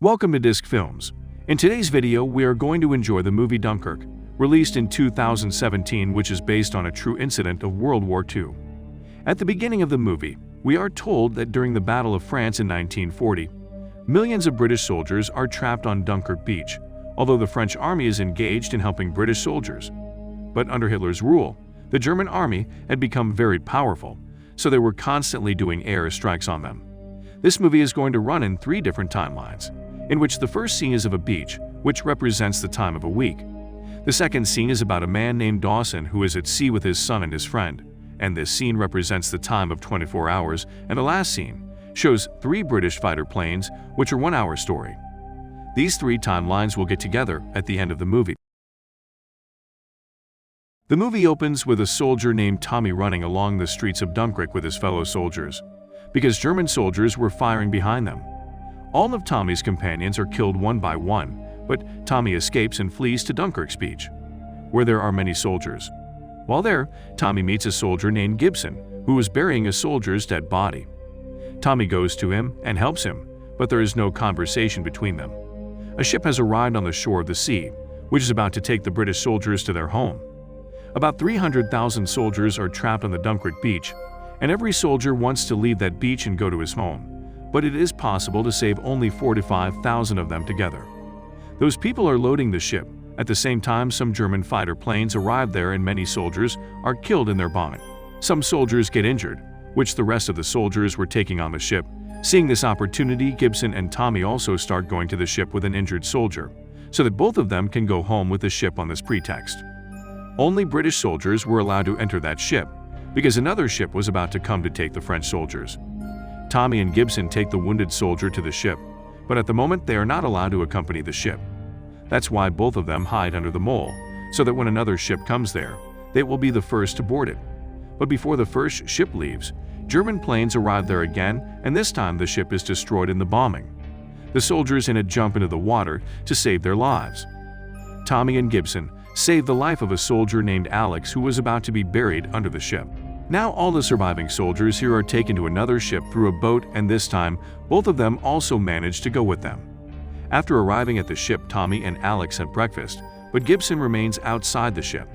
Welcome to Disc Films. In today's video, we are going to enjoy the movie Dunkirk, released in 2017, which is based on a true incident of World War II. At the beginning of the movie, we are told that during the Battle of France in 1940, millions of British soldiers are trapped on Dunkirk beach, although the French army is engaged in helping British soldiers. But under Hitler's rule, the German army had become very powerful, so they were constantly doing air strikes on them. This movie is going to run in 3 different timelines, in which the first scene is of a beach, which represents the time of a week. The second scene is about a man named Dawson who is at sea with his son and his friend, and this scene represents the time of 24 hours, and the last scene shows 3 British fighter planes, which are 1-hour story. These 3 timelines will get together at the end of the movie. The movie opens with a soldier named Tommy running along the streets of Dunkirk with his fellow soldiers, because German soldiers were firing behind them. All of Tommy's companions are killed one by one, but Tommy escapes and flees to Dunkirk's beach, where there are many soldiers. While there, Tommy meets a soldier named Gibson, who is burying a soldier's dead body. Tommy goes to him and helps him, but there is no conversation between them. A ship has arrived on the shore of the sea, which is about to take the British soldiers to their home. About 300,000 soldiers are trapped on the Dunkirk beach, and every soldier wants to leave that beach and go to his home. But it is possible to save only 4,000 to 5,000 of them together. Those people are loading the ship. At the same time, some German fighter planes arrive there and many soldiers are killed in their bombing. Some soldiers get injured, which the rest of the soldiers were taking on the ship. Seeing this opportunity, Gibson and Tommy also start going to the ship with an injured soldier, so that both of them can go home with the ship on this pretext. Only British soldiers were allowed to enter that ship, because another ship was about to come to take the French soldiers. Tommy and Gibson take the wounded soldier to the ship, but at the moment they are not allowed to accompany the ship. That's why both of them hide under the mole, so that when another ship comes there, they will be the first to board it. But before the first ship leaves, German planes arrive there again, and this time the ship is destroyed in the bombing. The soldiers in it jump into the water to save their lives. Tommy and Gibson save the life of a soldier named Alex who was about to be buried under the ship. Now all the surviving soldiers here are taken to another ship through a boat, and this time both of them also manage to go with them. After arriving at the ship, Tommy and Alex have breakfast, but Gibson remains outside the ship.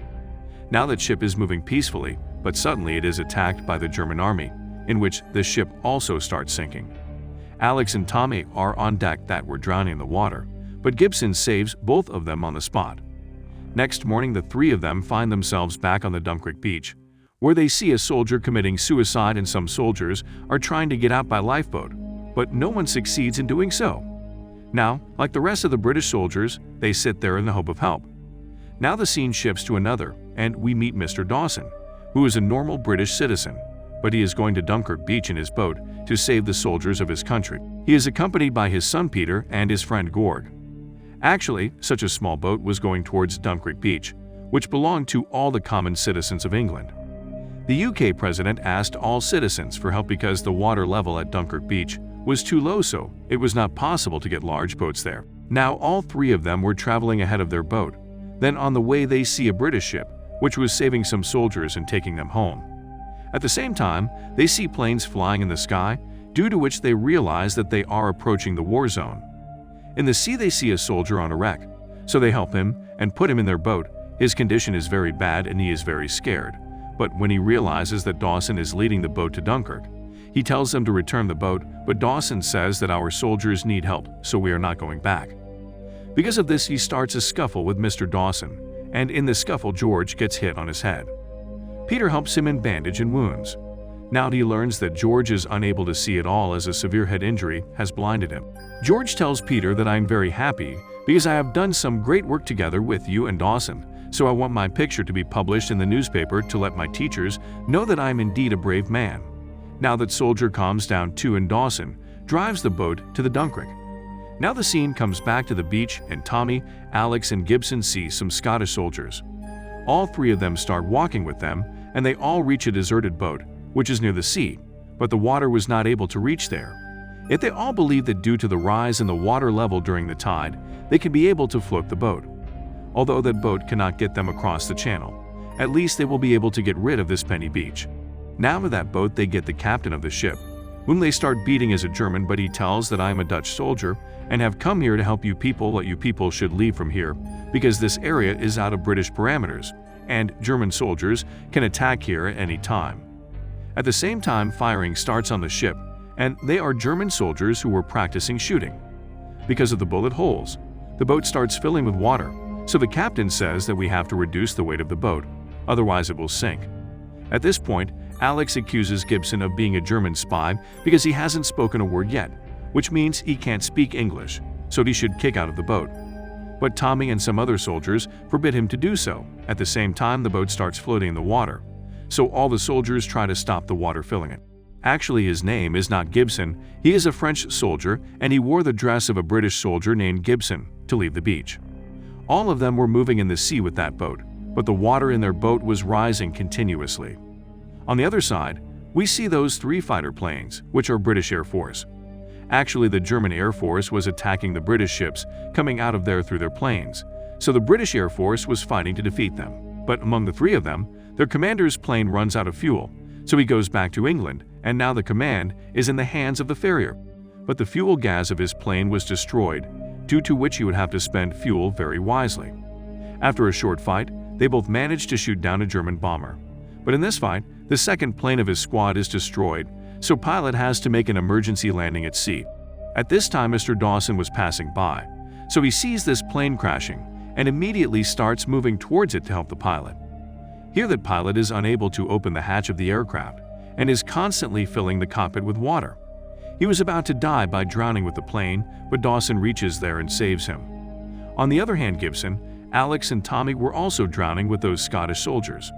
Now that ship is moving peacefully, but suddenly it is attacked by the German army, in which the ship also starts sinking. Alex and Tommy are on deck that were drowning in the water, but Gibson saves both of them on the spot. Next morning, the 3 of them find themselves back on the Dunkirk beach, where they see a soldier committing suicide and some soldiers are trying to get out by lifeboat, but no one succeeds in doing so. Now, like the rest of the British soldiers, they sit there in the hope of help. Now the scene shifts to another, and we meet Mr. Dawson, who is a normal British citizen, but he is going to Dunkirk beach in his boat to save the soldiers of his country. He is accompanied by his son Peter and his friend Georg. Actually, such a small boat was going towards Dunkirk beach, which belonged to all the common citizens of England. The UK president asked all citizens for help because the water level at Dunkirk beach was too low, so it was not possible to get large boats there. Now all 3 of them were traveling ahead of their boat. Then on the way they see a British ship, which was saving some soldiers and taking them home. At the same time, they see planes flying in the sky, due to which they realize that they are approaching the war zone. In the sea they see a soldier on a wreck, so they help him and put him in their boat. His condition is very bad and he is very scared. But when he realizes that Dawson is leading the boat to Dunkirk, he tells them to return the boat, but Dawson says that our soldiers need help, so we are not going back. Because of this, he starts a scuffle with Mr. Dawson, and in the scuffle George gets hit on his head. Peter helps him in bandage and wounds. Now he learns that George is unable to see at all as a severe head injury has blinded him. George tells Peter that I'm very happy because I have done some great work together with you and Dawson, so I want my picture to be published in the newspaper to let my teachers know that I am indeed a brave man. Now that soldier calms down too, and Dawson drives the boat to the Dunkirk. Now the scene comes back to the beach, and Tommy, Alex and Gibson see some Scottish soldiers. All 3 of them start walking with them, and they all reach a deserted boat, which is near the sea, but the water was not able to reach there. Yet they all believe that due to the rise in the water level during the tide, they can be able to float the boat. Although that boat cannot get them across the channel, at least they will be able to get rid of this penny beach. Now with that boat they get the captain of the ship, whom they start beating as a German, but he tells that I am a Dutch soldier and have come here to help you people, that you people should leave from here because this area is out of British parameters and German soldiers can attack here at any time. At the same time, firing starts on the ship, and they are German soldiers who were practicing shooting. Because of the bullet holes, the boat starts filling with water, so the captain says that we have to reduce the weight of the boat, otherwise it will sink. At this point, Alex accuses Gibson of being a German spy because he hasn't spoken a word yet, which means he can't speak English, so he should kick out of the boat. But Tommy and some other soldiers forbid him to do so. At the same time, the boat starts floating in the water, so all the soldiers try to stop the water filling it. Actually, his name is not Gibson, he is a French soldier, and he wore the dress of a British soldier named Gibson to leave the beach. All of them were moving in the sea with that boat, but the water in their boat was rising continuously. On the other side, we see those 3 fighter planes, which are British Air Force. Actually, the German Air Force was attacking the British ships coming out of there through their planes, so the British Air Force was fighting to defeat them. But among the 3 of them, their commander's plane runs out of fuel, so he goes back to England, and now the command is in the hands of the farrier. But the fuel gas of his plane was destroyed, due to which he would have to spend fuel very wisely. After a short fight, they both managed to shoot down a German bomber. But in this fight, the second plane of his squad is destroyed, so pilot has to make an emergency landing at sea. At this time, Mr. Dawson was passing by, so he sees this plane crashing and immediately starts moving towards it to help the pilot. Here the pilot is unable to open the hatch of the aircraft and is constantly filling the cockpit with water. He was about to die by drowning with the plane, but Dawson reaches there and saves him. On the other hand, Gibson, Alex and Tommy were also drowning with those Scottish soldiers.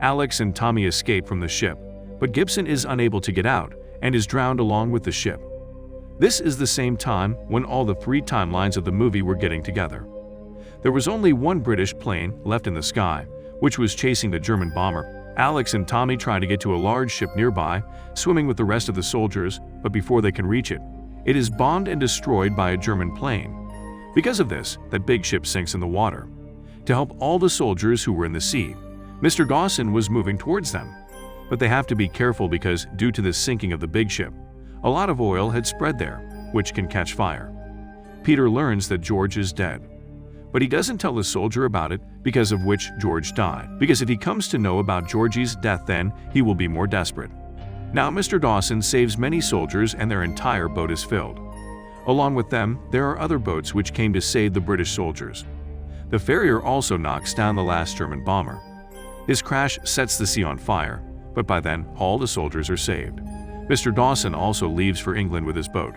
Alex and Tommy escape from the ship, but Gibson is unable to get out and is drowned along with the ship. This is the same time when all the 3 timelines of the movie were getting together. There was only one British plane left in the sky, which was chasing the German bomber. Alex and Tommy try to get to a large ship nearby, swimming with the rest of the soldiers, but before they can reach it, it is bombed and destroyed by a German plane. Because of this, that big ship sinks in the water. To help all the soldiers who were in the sea, Mr. Dawson was moving towards them. But they have to be careful because, due to the sinking of the big ship, a lot of oil had spread there, which can catch fire. Peter learns that George is dead. But he doesn't tell the soldier about it, because of which George died. Because if he comes to know about Georgie's death, then he will be more desperate. Now Mr. Dawson saves many soldiers and their entire boat is filled. Along with them, there are other boats which came to save the British soldiers. The farrier also knocks down the last German bomber. His crash sets the sea on fire, but by then all the soldiers are saved. Mr. Dawson also leaves for England with his boat.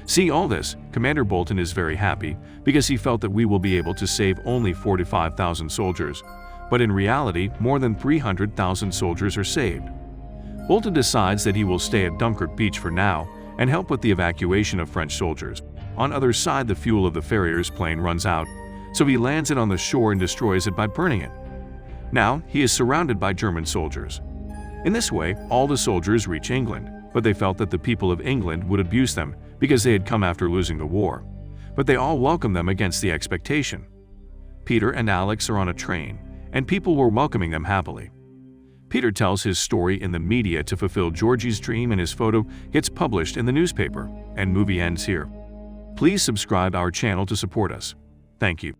See all this, Commander Bolton is very happy because he felt that we will be able to save only 45,000 soldiers, but in reality more than 300,000 soldiers are saved. Bolton decides that he will stay at Dunkirk Beach for now and help with the evacuation of French soldiers. On other side, the fuel of the farrier's plane runs out, so he lands it on the shore and destroys it by burning it. Now he is surrounded by German soldiers. In this way, all the soldiers reach England, but they felt that the people of England would abuse them because they had come after losing the war. But they all welcome them against the expectation. Peter and Alex are on a train, and people were welcoming them happily. Peter tells his story in the media to fulfill Georgie's dream, and his photo gets published in the newspaper, and movie ends here. Please subscribe our channel to support us. Thank you.